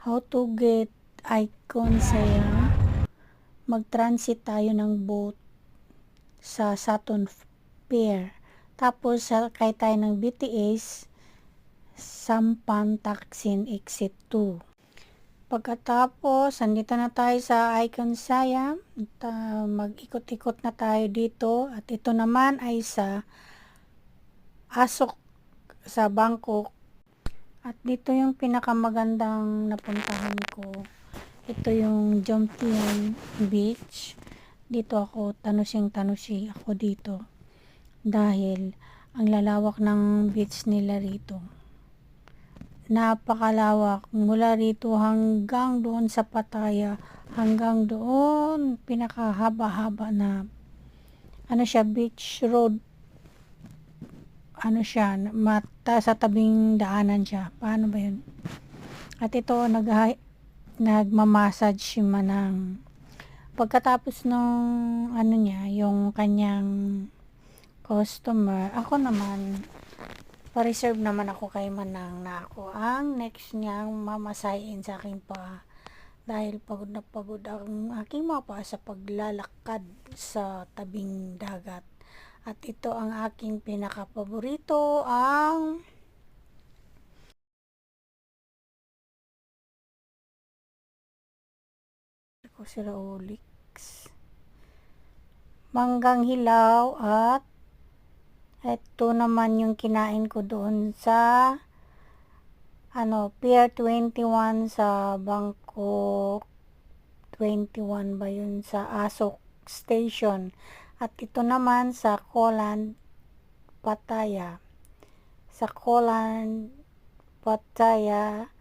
How to get icon Siam. Mag-transit tayo ng boat sa Saturn Pier. Tapos sakay tayo ng BTS Sampan Taksin Exit 2. Pagkatapos, andito na tayo sa Icon Siam. Mag-ikot-ikot na tayo dito. At ito naman ay sa Asok sa Bangkok. At dito yung pinakamagandang napuntahan ko. Ito yung Jomtien Beach. Dito ako, tanusi ako dito. Dahil ang lalawak ng beach nila rito. Napakalawak. Mula rito hanggang doon sa Pattaya. Hanggang doon, pinakahaba-haba na beach road. Sa tabing daanan siya. Paano ba yun? At ito, nagmamassage si Manang. Pagkatapos nung yung kanyang customer, ako naman, pa-reserve naman ako kay Manang na ako ang next niyang mamasahin sa aking paa. Dahil pagod na pagod ang aking mga paa sa paglalakad sa tabing dagat. At ito ang aking pinaka-paborito, ang sila Olix. Manggang hilaw at ito naman yung kinain ko doon sa Pier 21 sa Bangkok 21 ba yun, sa Asok Station. At ito naman sa Kolan Pattaya. Sa Kolan Pattaya